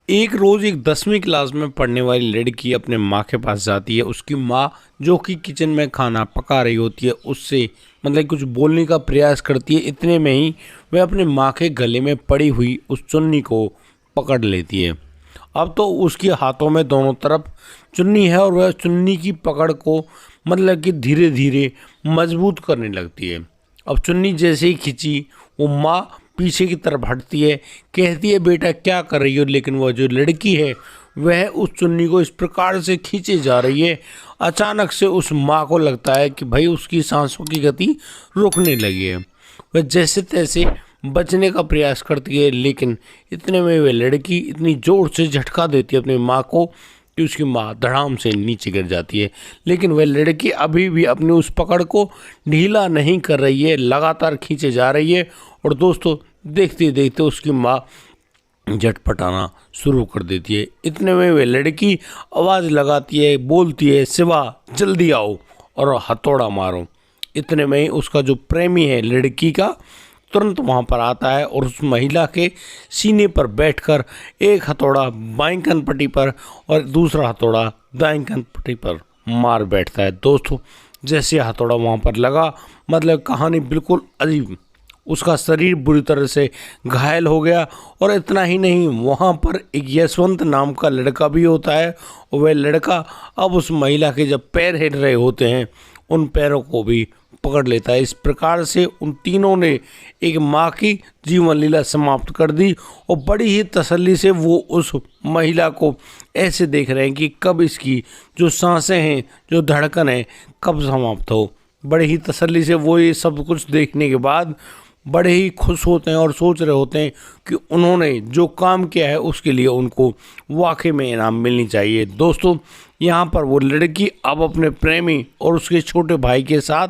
एक रोज एक 10वीं क्लास में पढ़ने वाली लड़की अपने माँ के पास जाती है। उसकी माँ जो कि किचन में खाना पका रही होती है उससे कुछ बोलने का प्रयास करती है। इतने में ही वह अपने माँ के गले में पड़ी हुई उस चुन्नी को पकड़ लेती है। अब तो उसके हाथों में दोनों तरफ चुन्नी है और वह चुन्नी की पकड़ को कि धीरे धीरे मजबूत करने लगती है। अब चुन्नी जैसे ही खिंची वो माँ पीछे की तरफ हटती है, कहती है बेटा क्या कर रही हो, लेकिन वह जो लड़की है वह उस चुन्नी को इस प्रकार से खींचे जा रही है। अचानक से उस माँ को लगता है कि भाई उसकी सांसों की गति रुकने लगी है। वह जैसे तैसे बचने का प्रयास करती है, लेकिन इतने में वह लड़की इतनी जोर से झटका देती है अपनी माँ को कि उसकी माँ धड़ाम से नीचे गिर जाती है। लेकिन वह लड़की अभी भी अपनी उस पकड़ को ढीला नहीं कर रही है, लगातार खींचे जा रही है। और दोस्तों देखते देखते उसकी माँ झटपटाना शुरू कर देती है। इतने में वह लड़की आवाज़ लगाती है, बोलती है शिवा जल्दी आओ और हथौड़ा मारो। इतने में ही उसका जो प्रेमी है लड़की का तुरंत वहाँ पर आता है और उस महिला के सीने पर बैठकर एक हथौड़ा बाईं कनपट्टी पर और दूसरा हथौड़ा दाईं कनपट्टी पर मार बैठता है। दोस्तों जैसे हथौड़ा वहाँ पर लगा कहानी बिल्कुल अजीब। उसका शरीर बुरी तरह से घायल हो गया और इतना ही नहीं, वहाँ पर एक यशवंत नाम का लड़का भी होता है और वह लड़का अब उस महिला के जब पैर हिल रहे होते हैं उन पैरों को भी पकड़ लेता है। इस प्रकार से उन तीनों ने एक माँ की जीवन लीला समाप्त कर दी और बड़ी ही तसल्ली से वो उस महिला को ऐसे देख रहे हैं कि कब इसकी जो सांसें हैं, जो धड़कन है, कब समाप्त हो। बड़ी ही तसल्ली से वो ये सब कुछ देखने के बाद बड़े ही खुश होते हैं और सोच रहे होते हैं कि उन्होंने जो काम किया है उसके लिए उनको वाकई में इनाम मिलनी चाहिए। दोस्तों यहाँ पर वो लड़की अब अपने प्रेमी और उसके छोटे भाई के साथ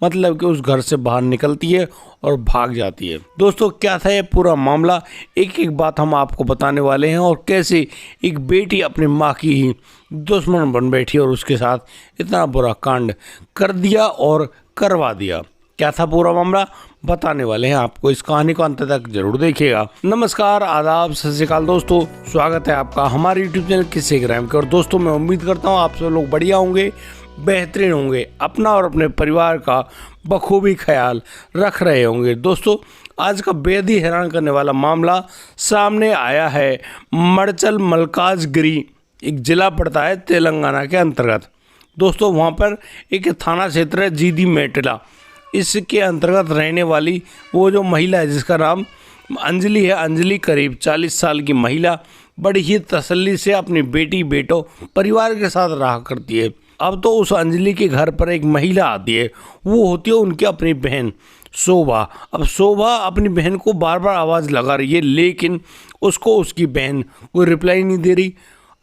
कि उस घर से बाहर निकलती है और भाग जाती है। दोस्तों क्या था ये पूरा मामला, एक एक बात हम आपको बताने वाले हैं और कैसे एक बेटी अपनी माँ की ही दुश्मन बन बैठी और उसके साथ इतना बुरा कांड कर दिया और करवा दिया। क्या था पूरा मामला बताने वाले हैं आपको, इस कहानी को अंत तक जरूर देखिएगा। नमस्कार, आदाब, सत श्री अकाल दोस्तों, स्वागत है आपका हमारे यूट्यूब चैनल किस्से क्राइम के। और दोस्तों मैं उम्मीद करता हूँ आप सब लोग बढ़िया होंगे, बेहतरीन होंगे, अपना और अपने परिवार का बखूबी ख्याल रख रहे होंगे। दोस्तों आज का बेहद ही हैरान करने वाला मामला सामने आया है मड़चल मल्काजगिरी, एक जिला पड़ता है तेलंगाना के अंतर्गत। दोस्तों वहाँ पर एक थाना क्षेत्र है जीदी मेटला, इसके अंतर्गत रहने वाली वो जो महिला है जिसका नाम अंजलि है। अंजलि करीब 40 साल की महिला बड़ी ही तसल्ली से अपनी बेटी बेटों परिवार के साथ रहा करती है। अब तो उस अंजलि के घर पर एक महिला आती है, वो होती है उनकी अपनी बहन शोभा। अब शोभा अपनी बहन को बार बार आवाज़ लगा रही है, लेकिन उसको उसकी बहन कोई रिप्लाई नहीं दे रही।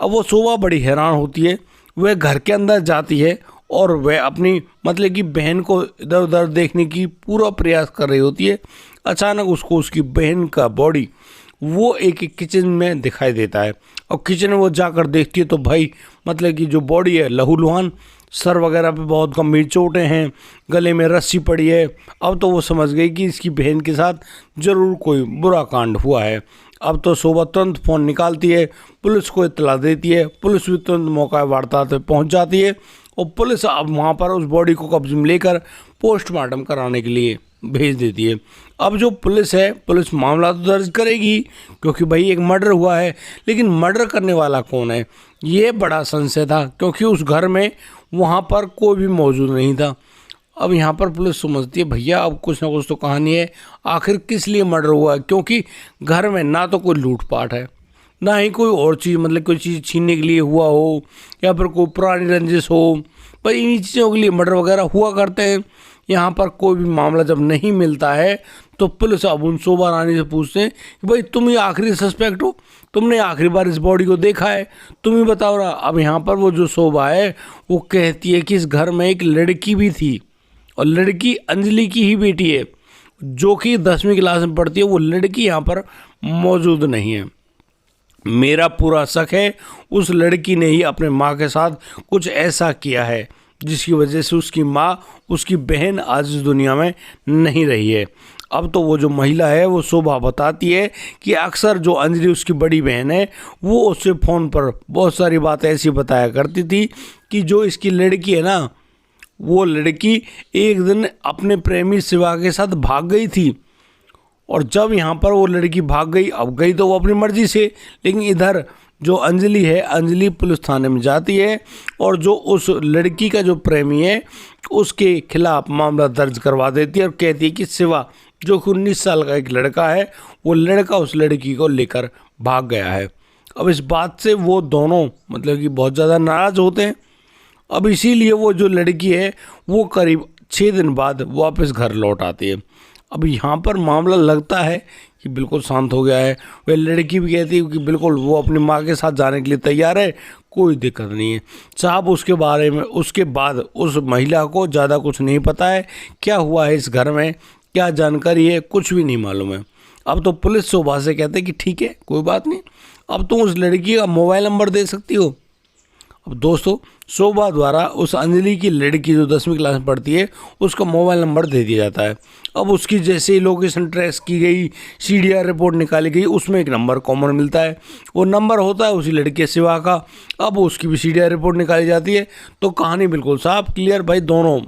अब वो शोभा बड़ी हैरान होती है, वह घर के अंदर जाती है और वह अपनी कि बहन को इधर उधर देखने की पूरा प्रयास कर रही होती है। अचानक उसको उसकी बहन का बॉडी वो एक किचन में दिखाई देता है और किचन में वो जाकर देखती है तो भाई कि जो बॉडी है लहूलुहान, सर वगैरह पे बहुत गंभीर चोटें हैं, गले में रस्सी पड़ी है। अब तो वो समझ गई कि इसकी बहन के साथ ज़रूर कोई बुरा कांड हुआ है। अब तो शोभा तुरंत फ़ोन निकालती है, पुलिस को इत्तला देती है। पुलिस भी तुरंत मौका वारदात पे पहुंच जाती है और पुलिस अब वहाँ पर उस बॉडी को कब्जे में लेकर पोस्टमार्टम कराने के लिए भेज देती है। अब जो पुलिस है, पुलिस मामला तो दर्ज करेगी क्योंकि भाई एक मर्डर हुआ है, लेकिन मर्डर करने वाला कौन है ये बड़ा संशय था, क्योंकि उस घर में वहाँ पर कोई भी मौजूद नहीं था। अब यहाँ पर पुलिस समझती है भैया अब कुछ ना कुछ तो कहानी है, आखिर किस लिए मर्डर हुआ है, क्योंकि घर में ना तो कोई लूटपाट है, ना ही कोई और चीज़ कोई चीज़ छीनने के लिए हुआ हो या फिर कोई पुरानी रंजिश हो। पर इन्हीं चीज़ों के लिए मर्डर वगैरह हुआ करते हैं। यहाँ पर कोई भी मामला जब नहीं मिलता है तो पुलिस अब उन शोभा रानी से पूछते हैं कि भाई तुम ही आखिरी सस्पेक्ट हो, तुमने आखिरी बार इस बॉडी को देखा है, तुम ही बताओ ना। अब यहाँ पर वो जो शोभा है वो कहती है कि इस घर में एक लड़की भी थी और लड़की अंजलि की ही बेटी है जो कि 10वीं क्लास में पढ़ती है। वो लड़की यहाँ पर मौजूद नहीं है। मेरा पूरा शक है उस लड़की ने ही अपने माँ के साथ कुछ ऐसा किया है जिसकी वजह से उसकी माँ, उसकी बहन आज इस दुनिया में नहीं रही है। अब तो वो जो महिला है वो शोभा बताती है कि अक्सर जो अंजलि उसकी बड़ी बहन है वो उससे फ़ोन पर बहुत सारी बातें ऐसी बताया करती थी कि जो इसकी लड़की है ना, वो लड़की एक दिन अपने प्रेमी शिवा के साथ भाग गई थी। और जब यहाँ पर वो लड़की भाग गई, अब गई तो वो अपनी मर्जी से, लेकिन इधर जो अंजलि है, अंजलि पुलिस थाने में जाती है और जो उस लड़की का जो प्रेमी है उसके खिलाफ मामला दर्ज करवा देती है और कहती है कि शिवा जो कि 19 साल का एक लड़का है, वो लड़का उस लड़की को लेकर भाग गया है। अब इस बात से वो दोनों मतलब कि बहुत ज़्यादा नाराज़ होते हैं। अब इसीलिए वो जो लड़की है वो करीब 6 दिन बाद वापस घर लौट आती है। अब यहाँ पर मामला लगता है कि बिल्कुल शांत हो गया है। वह लड़की भी कहती है कि बिल्कुल वो अपनी माँ के साथ जाने के लिए तैयार है, कोई दिक्कत नहीं है साहब। उसके बारे में उसके बाद उस महिला को ज़्यादा कुछ नहीं पता है, क्या हुआ है इस घर में, क्या जानकारी है, कुछ भी नहीं मालूम है। अब तो पुलिस शोभा से कहते हैं कि ठीक है कोई बात नहीं, अब तुम उस लड़की का मोबाइल नंबर दे सकती हो। अब दोस्तों शोभा द्वारा उस अंजलि की लड़की जो 10वीं क्लास में पढ़ती है उसका मोबाइल नंबर दे दिया जाता है। अब उसकी जैसे ही लोकेशन ट्रेस की गई, सीडीआर रिपोर्ट निकाली गई, उसमें एक नंबर कॉमन मिलता है। वो नंबर होता है उसी लड़के शिवा का। अब उसकी भी सीडीआर रिपोर्ट निकाली जाती है तो कहानी बिल्कुल साफ क्लियर, भाई दोनों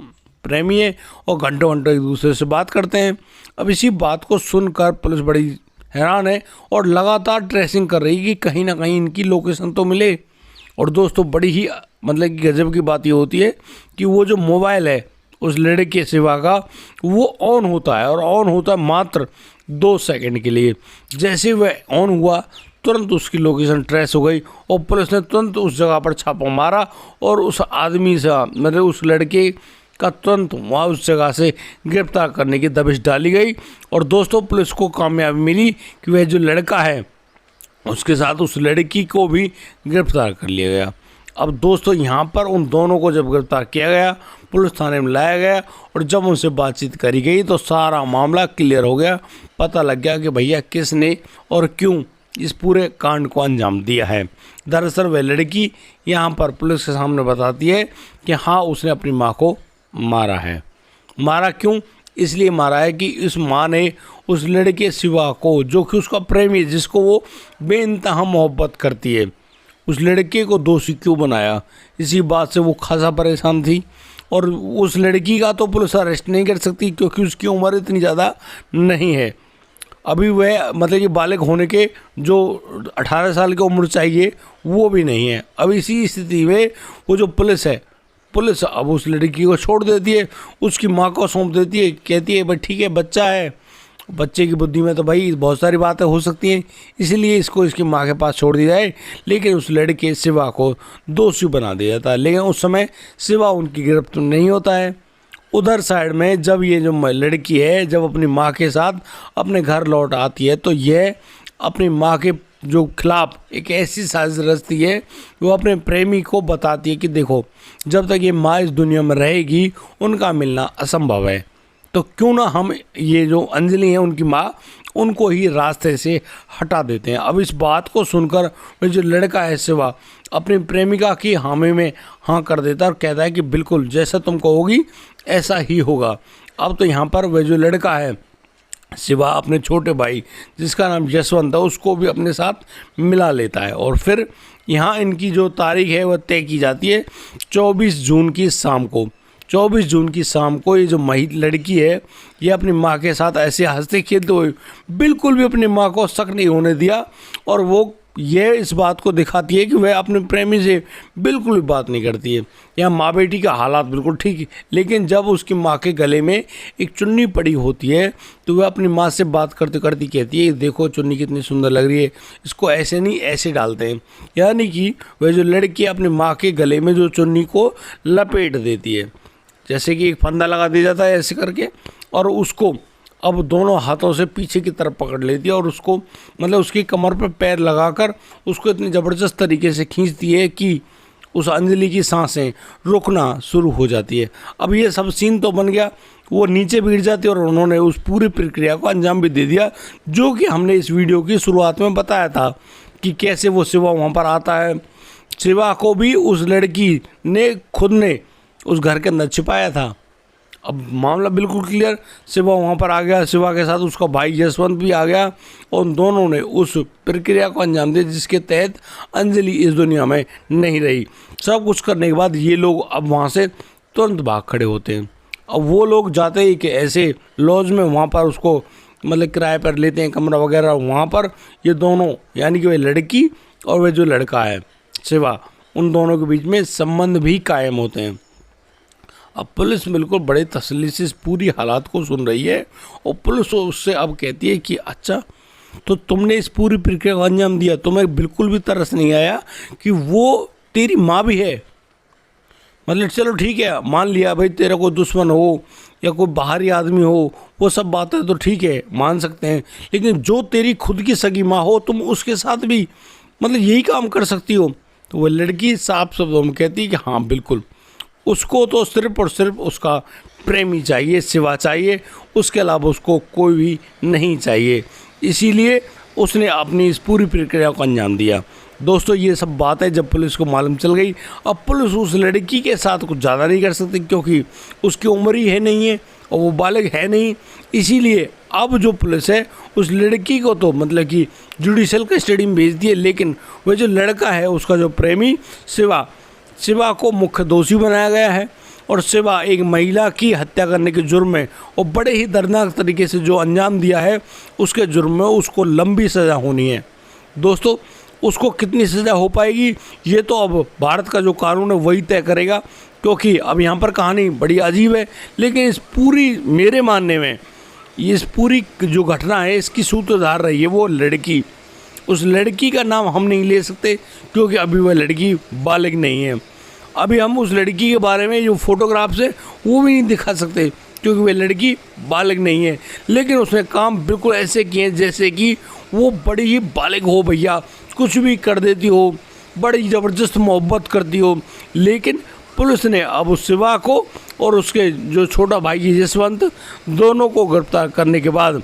प्रेमी है और घंटों घंटों एक दूसरे से बात करते हैं। अब इसी बात को सुनकर पुलिस बड़ी हैरान है और लगातार ट्रेसिंग कर रही है कि कहीं ना कहीं इनकी लोकेशन तो मिले। और दोस्तों बड़ी ही मतलब कि गजब की बात ये होती है कि वो जो मोबाइल है उस लड़के शिवा का वो ऑन होता है और ऑन होता है मात्र 2 सेकंड के लिए। जैसे वह ऑन हुआ तुरंत उसकी लोकेशन ट्रेस हो गई और पुलिस ने तुरंत उस जगह पर छापा मारा और उस आदमी से मतलब उस लड़के का तुरंत वहाँ उस जगह से गिरफ्तार करने की दबिश डाली गई। और दोस्तों पुलिस को कामयाबी मिली कि वह जो लड़का है उसके साथ उस लड़की को भी गिरफ्तार कर लिया गया। अब दोस्तों यहाँ पर उन दोनों को जब गिरफ्तार किया गया, पुलिस थाने में लाया गया और जब उनसे बातचीत करी गई तो सारा मामला क्लियर हो गया। पता लग गया कि भैया किसने और क्यों इस पूरे कांड को अंजाम दिया है। दरअसल वह लड़की यहाँ पर पुलिस के सामने बताती है कि हाँ उसने अपनी माँ को मारा है। मारा क्यों? इसलिए मारा है कि इस माँ ने उस लड़के शिवा को, जो कि उसका प्रेमी है, जिसको वो बेइंतहा मोहब्बत करती है, उस लड़के को दोषी क्यों बनाया। इसी बात से वो खासा परेशान थी। और उस लड़की का तो पुलिस अरेस्ट नहीं कर सकती क्योंकि उसकी उम्र इतनी ज़्यादा नहीं है। अभी वह मतलब कि बालिग होने के जो 18 साल की उम्र चाहिए वो भी नहीं है। अब इसी स्थिति में वो जो पुलिस है, पुलिस अब उस लड़की को छोड़ देती है, उसकी माँ को सौंप देती है, कहती है भाई ठीक है बच्चा है, बच्चे की बुद्धि में तो भाई बहुत सारी बातें हो सकती हैं, इसलिए इसको इसकी माँ के पास छोड़ दिया जाए। लेकिन उस लड़के शिवा को दोषी बना दिया जाता है। लेकिन उस समय शिवा उनकी गिरफ्त में नहीं होता है। उधर साइड में जब ये जो लड़की है जब अपनी माँ के साथ अपने घर लौट आती है तो यह अपनी माँ के जो खिलाफ एक ऐसी साजिश रचती है, वो अपने प्रेमी को बताती है कि देखो जब तक ये माँ इस दुनिया में रहेगी उनका मिलना असंभव है, तो क्यों ना हम ये जो अंजलि है उनकी माँ उनको ही रास्ते से हटा देते हैं। अब इस बात को सुनकर वो जो लड़का है शिवा अपनी प्रेमिका की हामी में हाँ कर देता है और कहता है कि बिल्कुल जैसा तुम कहोगी ऐसा ही होगा। अब तो यहाँ पर वह जो लड़का है शिवा अपने छोटे भाई जिसका नाम यशवंत है उसको भी अपने साथ मिला लेता है और फिर यहाँ इनकी जो तारीख है वह तय की जाती है 24 जून की शाम को। 24 जून की शाम को ये जो लड़की है ये अपनी माँ के साथ ऐसे हंसते खेलते हुए बिल्कुल भी अपनी माँ को शक नहीं होने दिया और वो ये इस बात को दिखाती है कि वह अपने प्रेमी से बिल्कुल भी बात नहीं करती है। यहाँ माँ बेटी का हालात बिल्कुल ठीक है, लेकिन जब उसकी माँ के गले में एक चुन्नी पड़ी होती है तो वह अपनी माँ से बात करते करती कहती है देखो चुन्नी कितनी सुंदर लग रही है, इसको ऐसे नहीं ऐसे डालते हैं। यानी कि वह जो लड़की अपनी माँ के गले में जो चुन्नी को लपेट देती है, जैसे कि एक फंदा लगा दिया जाता है ऐसे करके, और उसको अब दोनों हाथों से पीछे की तरफ पकड़ लेती है और उसको मतलब उसकी कमर पर पैर लगाकर उसको इतनी ज़बरदस्त तरीके से खींचती है कि उस अंजलि की सांसें रुकना शुरू हो जाती है। अब ये सब सीन तो बन गया, वो नीचे गिर जाती है और उन्होंने उस पूरी प्रक्रिया को अंजाम भी दे दिया जो कि हमने इस वीडियो की शुरुआत में बताया था कि कैसे वो शिवा वहाँ पर आता है। शिवा को भी उस लड़की ने खुद ने उस घर के अंदर छिपाया था। अब मामला बिल्कुल क्लियर, शिवा वहाँ पर आ गया, शिवा के साथ उसका भाई यशवंत भी आ गया और उन दोनों ने उस प्रक्रिया को अंजाम दिया जिसके तहत अंजलि इस दुनिया में नहीं रही। सब कुछ करने के बाद ये लोग अब वहाँ से तुरंत भाग खड़े होते हैं। अब वो लोग जाते ही कि ऐसे लॉज में वहाँ पर उसको मतलब किराए पर लेते हैं कमरा वगैरह, वहाँ पर ये दोनों यानी कि वह लड़की और वह जो लड़का है शिवा, उन दोनों के बीच में संबंध भी कायम होते हैं। अब पुलिस बिल्कुल बड़े तसल्ली से इस पूरी हालात को सुन रही है और पुलिस उससे अब कहती है कि अच्छा तो तुमने इस पूरी प्रक्रिया को अंजाम दिया, तुम्हें बिल्कुल भी तरस नहीं आया कि वो तेरी माँ भी है। मतलब चलो ठीक है, मान लिया भाई तेरा कोई दुश्मन हो या कोई बाहरी आदमी हो, वो सब बातें तो ठीक है मान सकते हैं, लेकिन जो तेरी खुद की सगी माँ हो तुम उसके साथ भी मतलब यही काम कर सकती हो। तो वो लड़की साफ शब्दों में कहती है कि हाँ बिल्कुल, उसको तो सिर्फ और सिर्फ उसका प्रेमी चाहिए, शिवा चाहिए, उसके अलावा उसको कोई भी नहीं चाहिए। इसीलिए उसने अपनी इस पूरी प्रक्रिया को अंजाम दिया। दोस्तों ये सब बातें जब पुलिस को मालूम चल गई, अब पुलिस उस लड़की के साथ कुछ ज़्यादा नहीं कर सकती क्योंकि उसकी उम्र ही है नहीं है और वो बालिग है नहीं। इसीलिए अब जो पुलिस है उस लड़की को तो मतलब कि जुडिशल कस्टडी में भेज दिए, लेकिन वह जो लड़का है उसका जो प्रेमी शिवा को मुख्य दोषी बनाया गया है और शिवा एक महिला की हत्या करने के जुर्म में और बड़े ही दर्दनाक तरीके से जो अंजाम दिया है उसके जुर्म में उसको लंबी सज़ा होनी है। दोस्तों उसको कितनी सज़ा हो पाएगी ये तो अब भारत का जो कानून है वही तय करेगा, क्योंकि अब यहाँ पर कहानी बड़ी अजीब है। लेकिन इस पूरी मेरे मानने में इस पूरी जो घटना है इसकी सूत्रधार रही है वो लड़की। उस लड़की का नाम हम नहीं ले सकते क्योंकि अभी वह लड़की बालिग नहीं है। अभी हम उस लड़की के बारे में जो फोटोग्राफ्स है वो भी नहीं दिखा सकते क्योंकि वह लड़की बालिग नहीं है। लेकिन उसने काम बिल्कुल ऐसे किए जैसे कि वो बड़ी ही बालिग हो भैया, कुछ भी कर देती हो, बड़ी ज़बरदस्त मोहब्बत करती हो। लेकिन पुलिस ने अब उस शिवा को और उसके जो छोटा भाई यशवंत दोनों को गिरफ्तार करने के बाद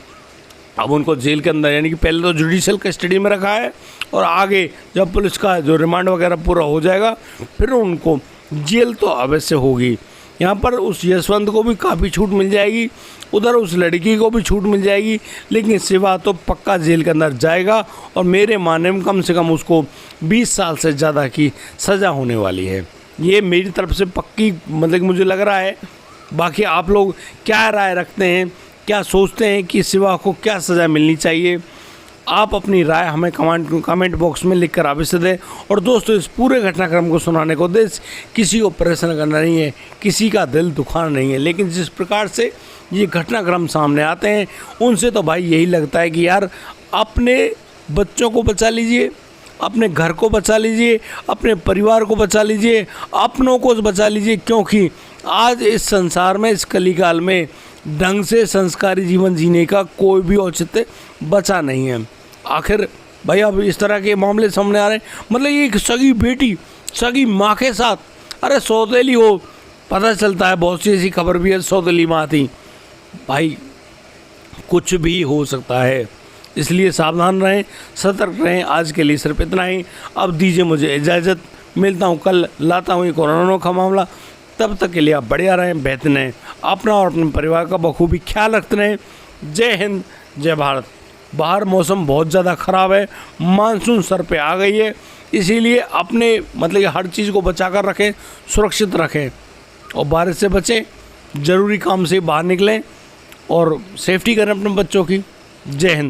अब उनको जेल के अंदर यानी कि पहले तो जुडिशल कस्टडी में रखा है और आगे जब पुलिस का जो रिमांड वगैरह पूरा हो जाएगा फिर उनको जेल तो अवश्य होगी। यहाँ पर उस यशवंत को भी काफ़ी छूट मिल जाएगी, उधर उस लड़की को भी छूट मिल जाएगी, लेकिन शिवा तो पक्का जेल के अंदर जाएगा और मेरे मानने में कम से कम उसको 20 साल से ज़्यादा की सज़ा होने वाली है। ये मेरी तरफ से पक्की मतलब मुझे लग रहा है। बाकी आप लोग क्या राय रखते हैं, क्या सोचते हैं कि शिवा को क्या सज़ा मिलनी चाहिए? आप अपनी राय हमें कमेंट बॉक्स में लिख कर अवश्य दें। और दोस्तों इस पूरे घटनाक्रम को सुनाने को उद्देश्य किसी को परेशान करना नहीं है, किसी का दिल दुखाना नहीं है, लेकिन जिस प्रकार से ये घटनाक्रम सामने आते हैं उनसे तो भाई यही लगता है कि यार अपने बच्चों को बचा लीजिए, अपने घर को बचा लीजिए, अपने परिवार को बचा लीजिए, अपनों को बचा लीजिए, क्योंकि आज इस संसार में इस कलीकाल में ढंग से संस्कारी जीवन जीने का कोई भी औचित्य बचा नहीं है। आखिर भाई अब इस तरह के मामले सामने आ रहे हैं, मतलब ये एक सगी बेटी सगी माँ के साथ, अरे सौतेली हो, पता चलता है बहुत सी ऐसी खबर भी है सौतेली माँ थी। भाई कुछ भी हो सकता है, इसलिए सावधान रहें, सतर्क रहें। आज के लिए सिर्फ इतना ही। अब दीजिए मुझे इजाज़त, मिलता हूँ कल, लाता हूँ एक और अनोखा मामला। तब तक के लिए आप बढ़िया रहें, बेहतर रहें, अपना और अपने परिवार का बखूबी ख्याल रखते रहें। जय हिंद, जय भारत। बाहर मौसम बहुत ज़्यादा ख़राब है, मानसून सर पे आ गई है, इसीलिए अपने मतलब कि हर चीज़ को बचा कर रखें, सुरक्षित रखें और बारिश से बचें, ज़रूरी काम से बाहर निकलें और सेफ्टी करें अपने बच्चों की। जय हिंद।